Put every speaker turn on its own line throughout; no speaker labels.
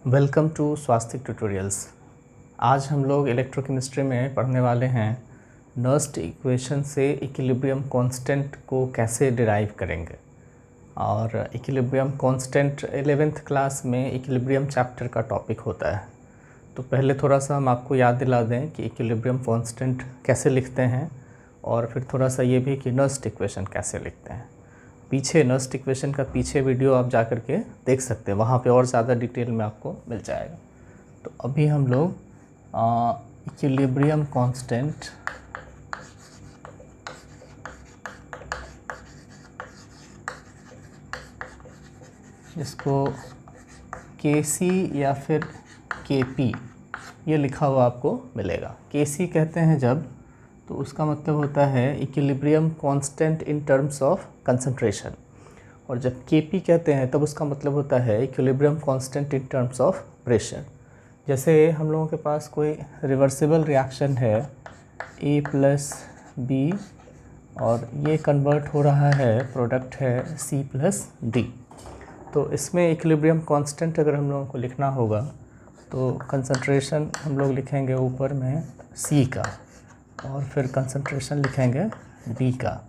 Welcome to Swastik tutorials. आज हम लोग इलेक्ट्रोकेमिस्ट्री में पढ़ने वाले हैं नर्स्ट इक्वेशन से इक्विलिब्रियम कांस्टेंट को कैसे डिराइव करेंगे। और इक्विलिब्रियम कांस्टेंट 11th क्लास में इक्विलिब्रियम चैप्टर का टॉपिक होता है। तो पहले थोड़ा सा हम आपको याद दिला दें कि इक्विलिब्रियम कांस्टेंट कैसे लिखते हैं, और फिर थोड़ा सा ये भी कि नर्स्ट इक्वेशन कैसे लिखते हैं। पीछे नर्स्ट इक्वेशन का पीछे वीडियो आप जा कर के देख सकते हैं, वहाँ पे और ज़्यादा डिटेल में आपको मिल जाएगा। तो अभी हम लोग इक्विलिब्रियम कांस्टेंट जिसको Kc या फिर Kp ये लिखा हुआ आपको मिलेगा। Kc कहते हैं जब, तो उसका मतलब होता है equilibrium constant in terms of concentration, और जब Kp कहते हैं तब उसका मतलब होता है equilibrium constant in terms of pressure. जैसे हम लोगों के पास कोई रिवर्सिबल रिएक्शन है A प्लस बी, और ये कन्वर्ट हो रहा है, प्रोडक्ट है C प्लस डी। तो इसमें इक्विलिब्रियम कांस्टेंट अगर हम लोगों को लिखना होगा तो कंसंट्रेशन हम लोग लिखेंगे ऊपर में C का, और फिर कंसंट्रेशन लिखेंगे B का,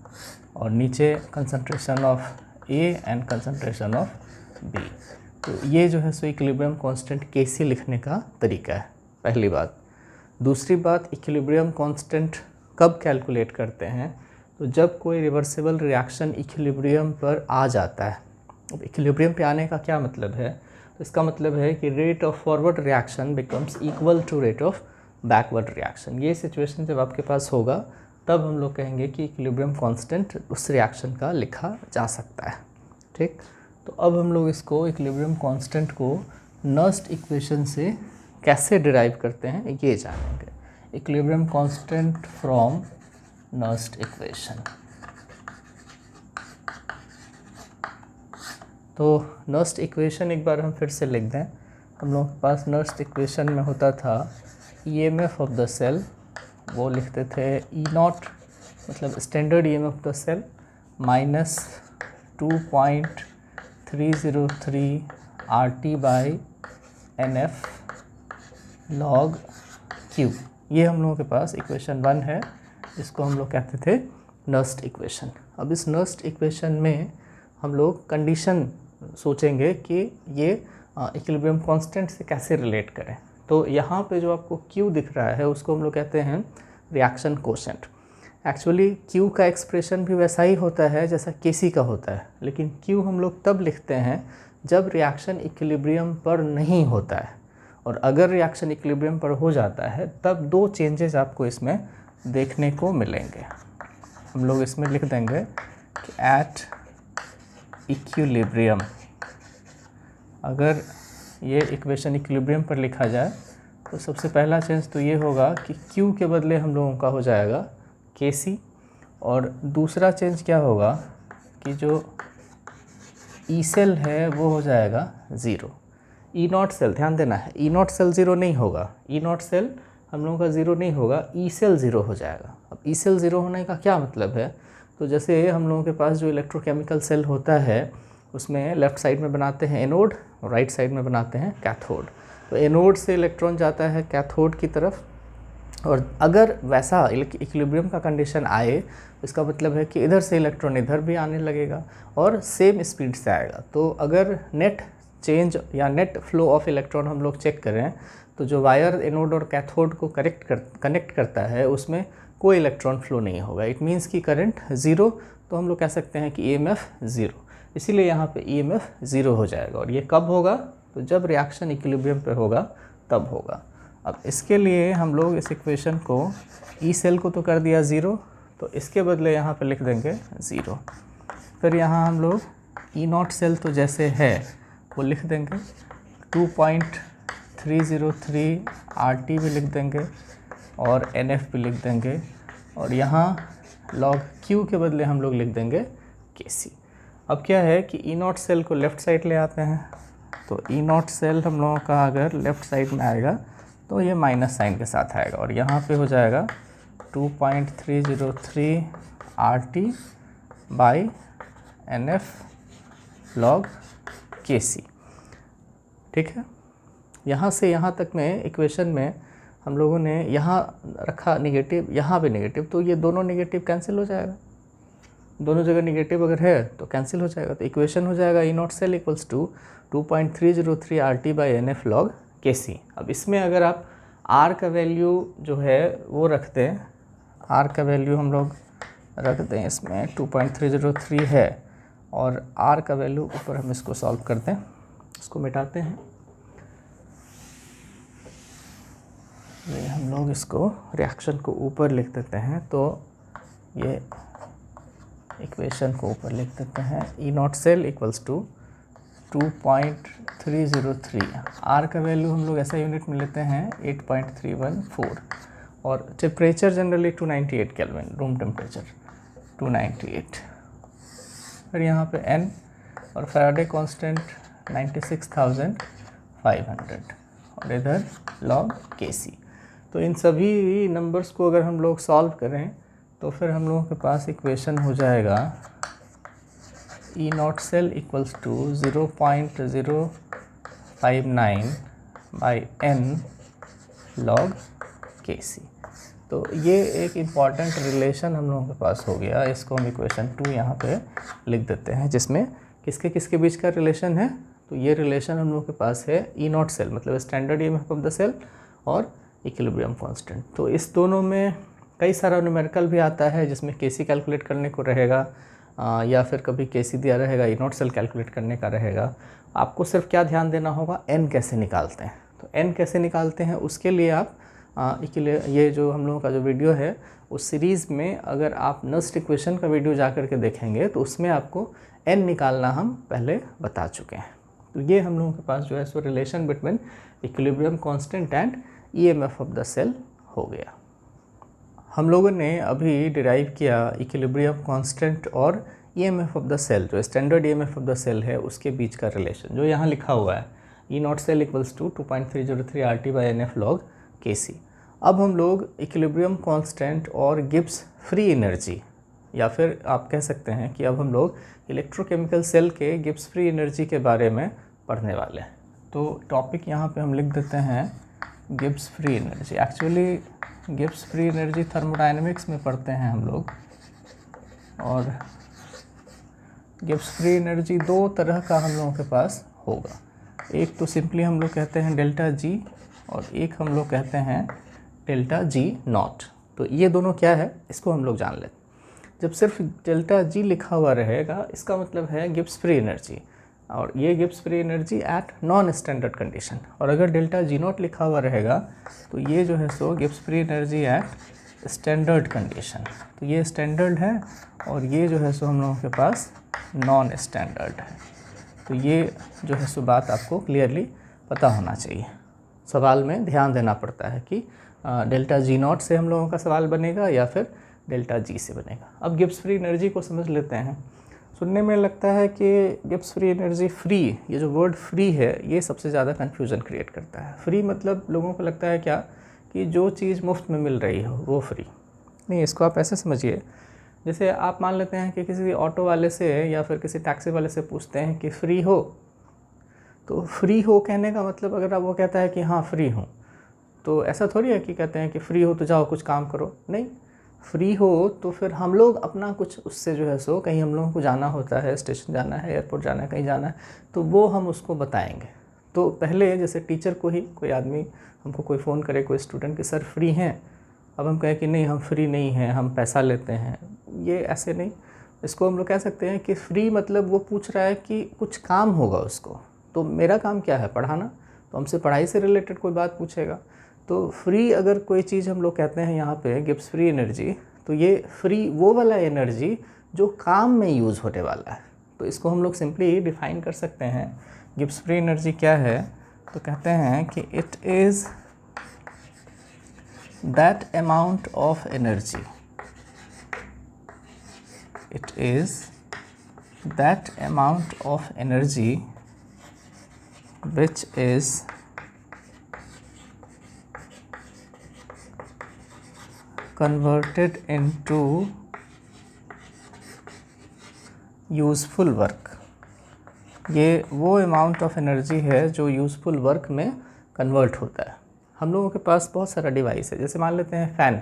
और नीचे concentration of A and concentration of B। तो ये जो है सो इक्विलिब्रियम कांस्टेंट Kc लिखने का तरीका है, पहली बात। दूसरी बात, इक्विलिब्रियम कांस्टेंट कब कैलकुलेट करते हैं, तो जब कोई रिवर्सिबल रिएक्शन इक्विलिब्रियम पर आ जाता है। अब इक्विलिब्रियम पे आने का क्या मतलब है, तो इसका मतलब है कि rate of forward reaction becomes equal to rate of backward reaction. ये सिचुएशन जब आपके पास होगा तब हम लोग कहेंगे कि इक्विलिब्रियम कांस्टेंट उस रिएक्शन का लिखा जा सकता है। ठीक, तो अब हम लोग इसको इक्विलिब्रियम कांस्टेंट को नर्स्ट इक्वेशन से कैसे डिराइव करते हैं ये जानेंगे। Equilibrium constant from Nernst equation. तो नर्स्ट इक्वेशन एक बार हम फिर से लिख दें। हम लोग के पास नर्स्ट इक्वेशन में होता था EMF ऑफ द सेल, वो लिखते थे E0 मतलब standard EMF of the cell minus 2.303 RT by NF log Q। ये हम लोगों के पास इक्वेशन 1 है, जिसको हम लोग कहते थे नर्स्ट इक्वेशन। अब इस नर्स्ट इक्वेशन में हम लोग कंडीशन सोचेंगे कि ये इक्विलिब्रियम कांस्टेंट से कैसे रिलेट करें। तो यहाँ पे जो आपको Q दिख रहा है उसको हम लोग कहते हैं रिएक्शन कोशेंट। एक्चुअली Q का एक्सप्रेशन भी वैसा ही होता है जैसा Kc का होता है, लेकिन Q हम लोग तब लिखते हैं जब रिएक्शन इक्विलिब्रियम पर नहीं होता है, और अगर रिएक्शन इक्विलिब्रियम पर हो जाता है तब दो चेंजेस आपको इसमें देखने को मिलेंगे। हम लोग इसमें लिख देंगे कि एट इक्विलिब्रियम, अगर ये इक्वेशन इक्विलिब्रियम पर लिखा जाए तो सबसे पहला चेंज तो ये होगा कि Q के बदले हम लोगों का हो जाएगा Kc, और दूसरा चेंज क्या होगा कि जो E सेल है वो हो जाएगा 0। E0 सेल, ध्यान देना है, E0 सेल 0 नहीं होगा, E0 सेल हम लोगों का 0 नहीं होगा, E सेल 0 हो जाएगा। अब E सेल 0 होने का क्या मतलब है, तो जैसे हम लोगों के पास जो इलेक्ट्रोकेमिकल सेल होता है उसमें लेफ़्ट साइड में बनाते हैं एनोड और राइट साइड में बनाते हैं कैथोड। तो एनोड से इलेक्ट्रॉन जाता है कैथोड की तरफ, और अगर वैसा इक्विलिब्रियम का कंडीशन आए तो इसका मतलब है कि इधर से इलेक्ट्रॉन इधर भी आने लगेगा और सेम स्पीड से आएगा। तो अगर नेट चेंज या नेट फ्लो ऑफ इलेक्ट्रॉन हम लोग चेक करें तो जो वायर एनोड और कैथोड को कनेक्ट करता है उसमें कोई इलेक्ट्रॉन फ्लो नहीं होगा। इट मीन्स कि करंट 0, तो हम लोग कह सकते हैं कि EMF 0, इसीलिए यहाँ पे EMF 0 हो जाएगा। और ये कब होगा, तो जब रिएक्शन इक्विलिब्रियम पे होगा तब होगा। अब इसके लिए हम लोग इस इक्वेशन को E सेल को तो कर दिया 0, तो इसके बदले यहाँ पे लिख देंगे 0। फिर यहाँ हम लोग E0 सेल तो जैसे है वो लिख देंगे, 2.303 RT भी लिख देंगे और NF भी लिख देंगे, और यहाँ log Q के बदले हम लोग लिख देंगे Kc। अब क्या है कि E0 सेल को लेफ़्ट साइड ले आते हैं, तो E0 सेल हम लोगों का अगर लेफ़्ट साइड में आएगा तो ये माइनस साइन के साथ आएगा, और यहाँ पे हो जाएगा 2.303 RT by NF log Kc। ठीक है, यहाँ से यहाँ तक में इक्वेशन में हम लोगों ने यहाँ रखा नेगेटिव, यहाँ पे नेगेटिव, तो ये दोनों नेगेटिव कैंसिल हो जाएगा, दोनों जगह नेगेटिव अगर है तो कैंसिल हो जाएगा। तो इक्वेशन हो जाएगा E naught cell equals to 2.303 RT/NF log Kc। अब इसमें अगर आप R का वैल्यू जो है वो रखते हैं, R का वैल्यू हम लोग रखते हैं इसमें 2.303 है, और R का वैल्यू ऊपर हम इसको सॉल्व करते हैं, इसको मिटाते हैं। ये हम लोग इसको रिएक्शन को ऊपर लिख देते हैं, तो ये इक्वेशन को ऊपर लिख देते हैं, E naught cell equals to 2.303। R का वैल्यू हम लोग ऐसा यूनिट में लेते हैं 8.314, और temperature generally 298 kelvin, room temperature 298, फिर यहाँ पे N और फैराडे कांस्टेंट 96,500 और इधर log Kc। तो इन सभी नंबर्स को अगर हम लोग सॉल्व करें तो फिर हम लोगों के पास इक्वेशन हो जाएगा E naught cell equals to 0.059/n log Kc। तो ये एक इम्पॉर्टेंट रिलेशन हम लोगों के पास हो गया, इसको हम इक्वेशन 2 यहाँ पे लिख देते हैं, जिसमें किसके किसके बीच का रिलेशन है। तो ये रिलेशन हम लोगों के पास है ई नॉट सेल मतलब standard EMF of the cell और इक्विलिब्रियम कांस्टेंट। तो इस दोनों में कई सारा न्यूमेरिकल भी आता है जिसमें केसी कैलकुलेट करने को रहेगा, या फिर कभी केसी दिया रहेगा, ई नॉट सेल कैलकुलेट करने का रहेगा। आपको सिर्फ क्या ध्यान देना होगा, एन कैसे निकालते हैं। तो एन कैसे निकालते हैं उसके लिए आप ये जो हम लोगों का जो वीडियो है उस सीरीज़ में अगर आप नस्ट इक्वेशन का वीडियो जा कर के देखेंगे तो उसमें आपको एन निकालना हम पहले बता चुके हैं। तो ये हम लोगों के पास जो है सो relation between equilibrium constant and EMF of the cell हो गया। हम लोगों ने अभी डिराइव किया इक्विलिब्रियम कांस्टेंट और ईएमएफ ऑफ द सेल, जो standard EMF of the cell है उसके बीच का रिलेशन जो यहाँ लिखा हुआ है, E naught cell equals to 2.303 RT/NF log Kc। अब हम लोग इक्विलिब्रियम कांस्टेंट और गिब्स फ्री एनर्जी, या फिर आप कह सकते हैं कि अब हम लोग इलेक्ट्रोकेमिकल सेल के गिब्स फ्री एनर्जी के बारे में पढ़ने वाले हैं। तो टॉपिक यहाँ पे हम लिख देते हैं Gibbs free energy. Actually Gibbs free energy thermodynamics में पढ़ते हैं हम लोग, और गिब्स फ्री एनर्जी दो तरह का हम लोगों के पास होगा। एक तो सिंपली हम लोग कहते हैं डेल्टा जी, और एक हम लोग कहते हैं डेल्टा जी नॉट। तो ये दोनों क्या है इसको हम लोग जान लेते। जब सिर्फ डेल्टा जी लिखा हुआ रहेगा इसका मतलब है गिब्स फ्री एनर्जी, और ये Gibbs free energy eight non standard condition. और अगर डेल्टा जी नॉट लिखा हुआ रहेगा तो ये जो है सो Gibbs free energy at standard condition. तो ये स्टैंडर्ड है और ये जो है सो हम लोगों के पास नॉन स्टैंडर्ड है। तो ये जो है सो बात आपको क्लियरली पता होना चाहिए। सवाल में ध्यान देना पड़ता है कि डेल्टा जी नॉट से हम लोगों का सवाल बनेगा या फिर डेल्टा जी से बनेगा। अब गिब्स फ्री एनर्जी को समझ लेते हैं। सुनने में लगता है कि गिब्स फ्री एनर्जी फ्री, ये जो वर्ड फ्री है ये सबसे ज़्यादा कन्फ्यूज़न क्रिएट करता है। फ्री मतलब लोगों को लगता है क्या कि जो चीज़ मुफ्त में मिल रही हो वो फ्री नहीं। इसको आप ऐसे समझिए, जैसे आप मान लेते हैं कि किसी ऑटो वाले से या फिर किसी टैक्सी वाले से पूछते हैं कि फ्री हो, तो फ्री हो कहने का मतलब अगर आप वो कहता है कि हाँ फ्री हूँ, तो ऐसा थोड़ी है कि कहते हैं कि फ्री हो तो जाओ कुछ काम करो। नहीं, फ्री हो तो फिर हम लोग अपना कुछ उससे जो है सो कहीं हम लोगों को जाना होता है, स्टेशन जाना है, एयरपोर्ट जाना है, कहीं जाना है, तो वो हम उसको बताएंगे। तो पहले जैसे टीचर को ही कोई आदमी हमको कोई फ़ोन करे, कोई स्टूडेंट कि सर फ्री हैं, अब हम कहें कि नहीं हम फ्री नहीं हैं, हम पैसा लेते हैं, ये ऐसे नहीं। इसको हम लोग कह सकते हैं कि फ्री मतलब वो पूछ रहा है कि कुछ काम होगा उसको। तो मेरा काम क्या है, पढ़ाना, तो हमसे पढ़ाई से रिलेटेड कोई बात पूछेगा। तो फ्री अगर कोई चीज़ हम लोग कहते हैं यहाँ पे गिब्स फ्री एनर्जी, तो ये फ्री वो वाला एनर्जी जो काम में यूज़ होने वाला है। तो इसको हम लोग सिंपली डिफाइन कर सकते हैं। गिब्स फ्री एनर्जी क्या है, तो कहते हैं कि it is that amount of energy, it is that amount of energy which is converted into useful work. ये वो अमाउंट ऑफ एनर्जी है जो यूज़फुल वर्क में कन्वर्ट होता है। हम लोगों के पास बहुत सारा डिवाइस है, जैसे मान लेते हैं फ़ैन,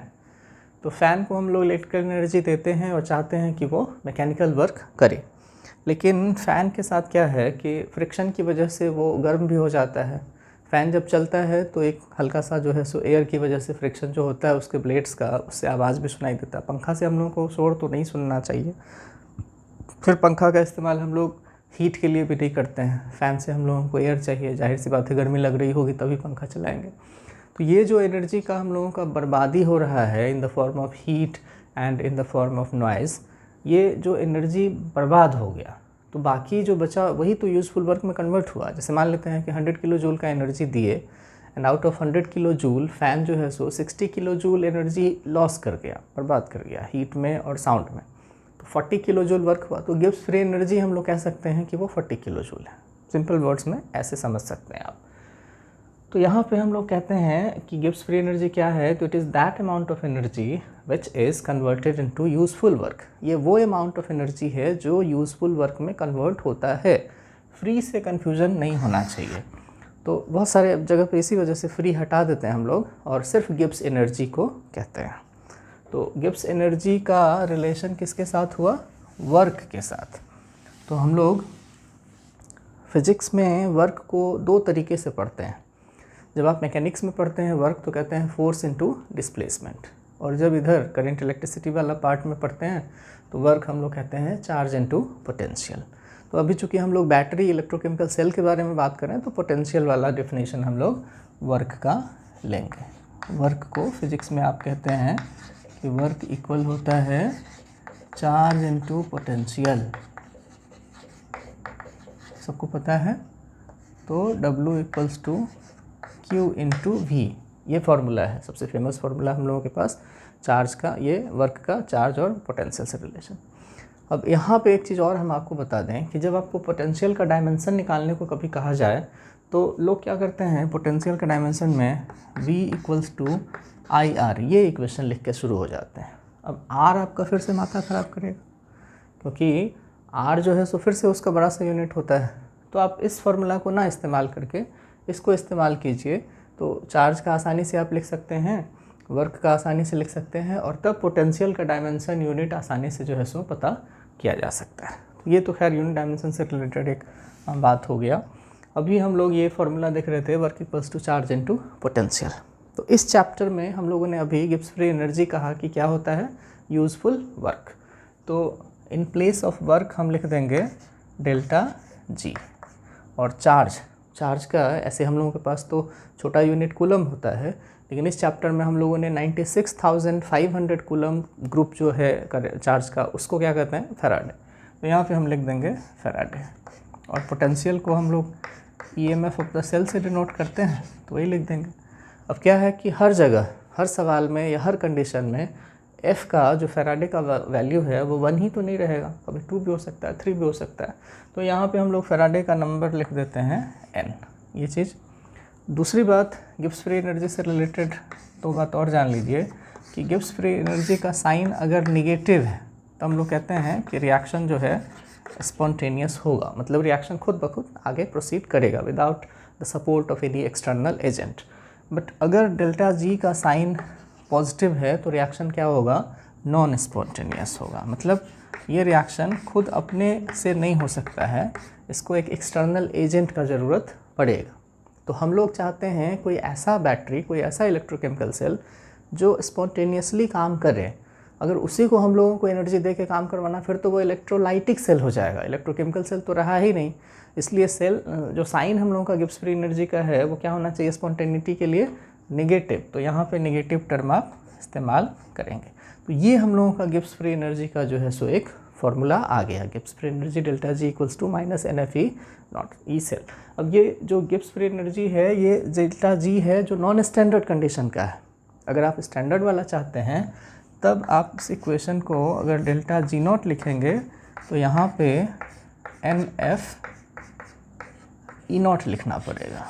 तो फ़ैन को हम लोग इलेक्ट्रिकल एनर्जी देते हैं और चाहते हैं कि वो मैकेनिकल वर्क करे, लेकिन फ़ैन के साथ क्या है कि फ्रिक्शन की वजह से वो गर्म भी हो जाता है। फ़ैन जब चलता है तो एक हल्का सा जो है सो एयर की वजह से फ्रिक्शन जो होता है उसके ब्लेड्स का, उससे आवाज़ भी सुनाई देता है। पंखा से हम लोगों को शोर तो नहीं सुनना चाहिए, फिर पंखा का इस्तेमाल हम लोग हीट के लिए भी नहीं करते हैं। फ़ैन से हम लोगों को एयर चाहिए, जाहिर सी बात है गर्मी लग रही होगी तभी पंखा चलाएंगे। तो ये जो एनर्जी का हम लोगों का बर्बादी हो रहा है in the form of heat and in the form of noise, ये जो एनर्जी बर्बाद हो गया तो बाकी जो बचा वही तो यूज़फुल वर्क में कन्वर्ट हुआ। जैसे मान लेते हैं कि 100 किलो जूल का एनर्जी दिए and out of 100 kilo joule fan जो है सो 60 किलो जूल एनर्जी लॉस कर गया, बर्बाद कर गया हीट में और साउंड में, तो 40 किलो जूल वर्क हुआ। तो गिब्स फ्री एनर्जी हम लोग कह सकते हैं कि वो 40 किलो जूल है। सिंपल वर्ड्स में ऐसे समझ सकते हैं आप। तो यहाँ पे हम लोग कहते हैं कि गिब्स फ्री एनर्जी क्या है, तो it is that amount of energy which is converted into useful work. ये वो अमाउंट ऑफ एनर्जी है जो यूज़फुल वर्क में कन्वर्ट होता है। फ्री से कन्फ्यूज़न नहीं होना चाहिए। तो बहुत सारे जगह पे इसी वजह से फ्री हटा देते हैं हम लोग और सिर्फ गिब्स एनर्जी को कहते हैं। तो गिब्स एनर्जी का रिलेशन किसके साथ हुआ, वर्क के साथ। तो हम लोग फिज़िक्स में वर्क को दो तरीके से पढ़ते हैं। जब आप मैकेनिक्स में पढ़ते हैं वर्क तो कहते हैं फोर्स इनटू डिस्प्लेसमेंट, और जब इधर करंट इलेक्ट्रिसिटी वाला पार्ट में पढ़ते हैं तो वर्क हम लोग कहते हैं चार्ज इनटू पोटेंशियल। तो अभी चूँकि हम लोग बैटरी इलेक्ट्रोकेमिकल सेल के बारे में बात करें तो पोटेंशियल वाला डेफिनेशन हम लोग वर्क का लेंगे। वर्क को फिज़िक्स में आप कहते हैं कि वर्क इक्वल होता है चार्ज इनटू पोटेंशियल, सबको पता है। तो W equals to Q into V, ये फार्मूला है, सबसे फेमस फार्मूला हम लोगों के पास चार्ज का, ये वर्क का चार्ज और पोटेंशियल से रिलेशन। अब यहाँ पे एक चीज़ और हम आपको बता दें कि जब आपको पोटेंशियल का डायमेंशन निकालने को कभी कहा जाए तो लोग क्या करते हैं, पोटेंशियल का डायमेंशन में V इक्वल्स टू IR ये इक्वेशन लिख के शुरू हो जाते हैं। अब R आपका फिर से माथा ख़राब करेगा, क्योंकि R जो है सो फिर से उसका बड़ा सा यूनिट होता है। तो आप इस फार्मूला को ना इस्तेमाल करके इसको इस्तेमाल कीजिए, तो चार्ज का आसानी से आप लिख सकते हैं, वर्क का आसानी से लिख सकते हैं, और तब पोटेंशियल का डायमेंशन यूनिट आसानी से जो है सो पता किया जा सकता है। तो ये तो खैर यूनिट डायमेंशन से रिलेटेड एक बात हो गया। अभी हम लोग ये फार्मूला देख रहे थे, work equals to charge into potential. तो इस चैप्टर में हम लोगों ने अभी गिब्स फ्री एनर्जी कहा कि क्या होता है, यूज़फुल वर्क। तो इन प्लेस ऑफ वर्क हम लिख देंगे डेल्टा जी, और चार्ज का ऐसे हम लोगों के पास तो छोटा यूनिट कूलम होता है, लेकिन इस चैप्टर में हम लोगों ने 96,500 कूलम ग्रुप जो है चार्ज का, उसको क्या कहते हैं, फैराडे। तो यहाँ पे हम लिख देंगे फैराडे, और पोटेंशियल को हम लोग EMF ऑफ द सेल से डिनोट करते हैं, तो वही लिख देंगे। अब क्या है कि हर जगह, हर सवाल में या हर कंडीशन में F का जो फैराडे का वैल्यू है वो 1 ही तो नहीं रहेगा, कभी 2 भी हो सकता है, 3 भी हो सकता है। तो यहाँ पे हम लोग फैराडे का नंबर लिख देते हैं N, ये चीज़। दूसरी बात, गिब्स फ्री एनर्जी से रिलेटेड तो बात और जान लीजिए कि गिब्स फ्री एनर्जी का साइन अगर निगेटिव है तो हम लोग कहते हैं कि रिएक्शन जो है स्पॉन्टेनियस होगा, मतलब रिएक्शन खुद ब खुद आगे प्रोसीड करेगा without the support of any external agent. But अगर डेल्टा जी का साइन पॉजिटिव है तो रिएक्शन क्या होगा, नॉन स्पॉन्टेनियस होगा, मतलब ये रिएक्शन खुद अपने से नहीं हो सकता है, इसको एक एक्सटर्नल एजेंट का ज़रूरत पड़ेगा। तो हम लोग चाहते हैं कोई ऐसा बैटरी, कोई ऐसा इलेक्ट्रोकेमिकल सेल जो स्पॉन्टेनियसली काम करे। अगर उसी को हम लोगों को एनर्जी दे के काम करवाना फिर तो वो इलेक्ट्रोलाइटिक सेल हो जाएगा, इलेक्ट्रोकेमिकल सेल तो रहा ही नहीं। इसलिए सेल जो साइन हम लोगों का गिब्स फ्री एनर्जी का है वो क्या होना चाहिए, स्पॉन्टेनिटी के लिए नेगेटिव। तो यहाँ पे नेगेटिव टर्म आप इस्तेमाल करेंगे। तो ये हम लोगों का गिब्स फ्री एनर्जी का जो है सो एक फार्मूला आ गया, Gibbs free energy delta G equals to minus NFE naught E cell. अब ये जो गिब्स फ्री एनर्जी है ये डेल्टा जी है जो नॉन स्टैंडर्ड कंडीशन का है। अगर आप स्टैंडर्ड वाला चाहते हैं तब आप इस इक्वेशन को अगर डेल्टा जी नॉट लिखेंगे तो यहाँ पे NF ई नॉट लिखना पड़ेगा।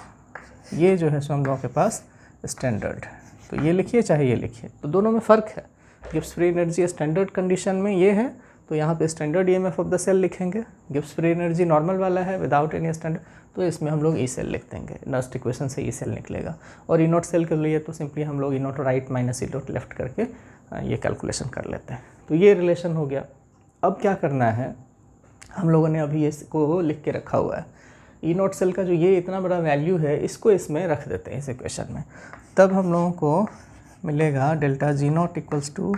ये जो है सो हम लोगों के पास स्टैंडर्ड, तो ये लिखिए चाहे ये लिखिए, तो दोनों में फ़र्क है। Gibbs free energy standard condition में ये है तो यहाँ पे standard EMF of the cell लिखेंगे, गिब्स फ्री एनर्जी नॉर्मल वाला है विदाउट एनी स्टैंडर्ड, तो इसमें हम लोग ई सेल लिख देंगे, नर्स्ट इक्वेशन से ई सेल निकलेगा। और ई नॉट सेल के लिए तो सिंपली हम लोग E naught right minus E naught left करके ये कैलकुलेशन कर लेते हैं। तो ये रिलेशन हो गया। अब क्या करना है, हम लोगों ने अभी इसको लिख के रखा हुआ है, ई नॉट सेल का जो ये इतना बड़ा वैल्यू है इसको इसमें रख देते हैं इस इक्वेशन में, तब हम लोगों को मिलेगा delta G not equals to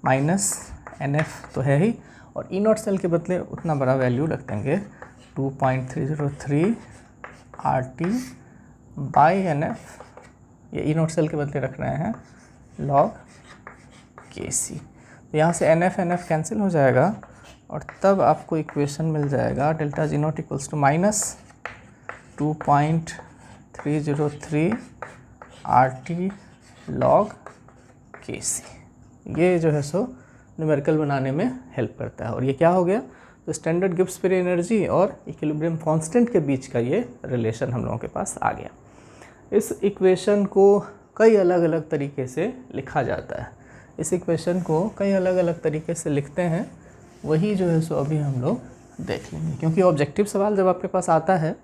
minus N F तो है ही, और ई नॉट सेल के बदले उतना बड़ा वैल्यू रख देंगे 2.303 R T by N F, ये ई नॉट सेल के बदले रख रहे हैं लॉग के सी। तो यहाँ से एन एफ कैंसिल हो जाएगा और तब आपको इक्वेशन मिल जाएगा delta G not equals to minus 2.303 R T log K C. ये जो है सो न्यूमेरिकल बनाने में हेल्प करता है। और ये क्या हो गया, तो स्टैंडर्ड गिब्स फ्री एनर्जी और इक्विलिब्रियम कांस्टेंट के बीच का ये रिलेशन हम लोगों के पास आ गया। इस इक्वेशन को कई अलग अलग तरीके से लिखा जाता है, इस इक्वेशन को कई अलग अलग तरीके से लिखते हैं, वही जो है सो अभी हम लोग देख लेंगे। क्योंकि ऑब्जेक्टिव सवाल जब आपके पास आता है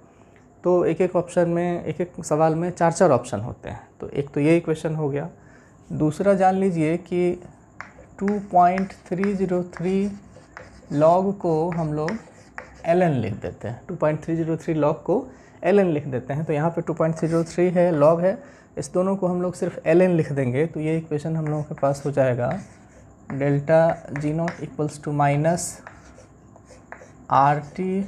तो एक एक ऑप्शन में, एक एक सवाल में 4 ऑप्शन होते हैं। तो एक तो ये इक्वेशन हो गया, दूसरा जान लीजिए कि 2.303 लॉग को हम लोग ln लिख देते हैं, 2.303 लॉग को ln लिख देते हैं। तो यहाँ पे 2.303 है, लॉग है, इस दोनों को हम लोग सिर्फ ln लिख देंगे, तो ये इक्वेशन हम लोगों के पास हो जाएगा delta G not equals to minus R T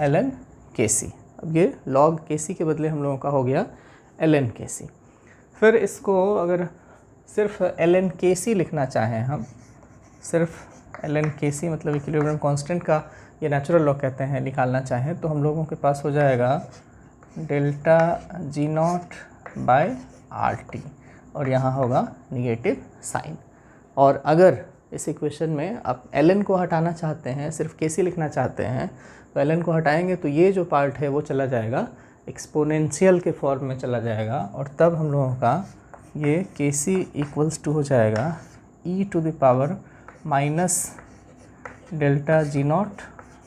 ln K सी। अब ये लॉग के सी के बदले हम लोगों का हो गया ln के सी। फिर इसको अगर सिर्फ ln के सी लिखना चाहें हम, सिर्फ ln के सी मतलब इक्विलिब्रियम कांस्टेंट का ये नेचुरल लॉग कहते हैं, निकालना चाहें तो हम लोगों के पास हो जाएगा delta G not by R T, और यहाँ होगा निगेटिव साइन। और अगर इस इक्वेशन में आप ln को हटाना चाहते हैं, सिर्फ के सी लिखना चाहते हैं, तो ln को हटाएंगे तो ये जो पार्ट है वो चला जाएगा एक्सपोनेंशियल के फॉर्म में चला जाएगा, और तब हम लोगों का ये के सी इक्वल्स टू हो जाएगा e to the power minus delta G not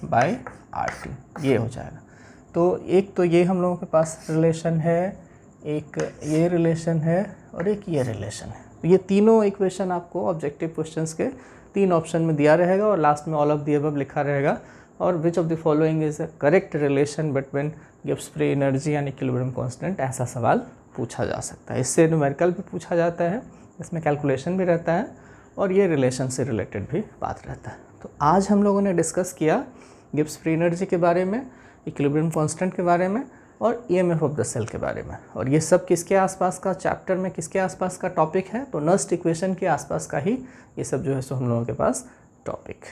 by R T, ये हो जाएगा। तो एक तो ये हम लोगों के पास रिलेशन है, एक ये रिलेशन है और एक ये रिलेशन है। तो ये तीनों इक्वेशन आपको ऑब्जेक्टिव क्वेश्चंस के 3 ऑप्शन में दिया रहेगा और लास्ट में ऑल ऑफ द अबव लिखा रहेगा, और which of the following is a correct relation between Gibbs free energy and equilibrium constant, ऐसा सवाल पूछा जा सकता है। इससे न्यूमेरिकल भी पूछा जाता है, इसमें कैलकुलेशन भी रहता है और ये रिलेशन से रिलेटेड भी बात रहता है। तो आज हम लोगों ने डिस्कस किया गिब्स फ्री एनर्जी के बारे में, इक्विलिब्रियम कांस्टेंट के बारे में और ईएमएफ ऑफ द सेल के बारे में। और ये सब किसके आसपास का चैप्टर में, किसके आसपास का टॉपिक है, तो नर्स्ट इक्वेशन के आसपास का ही ये सब जो है सो हम लोगों के पास टॉपिक।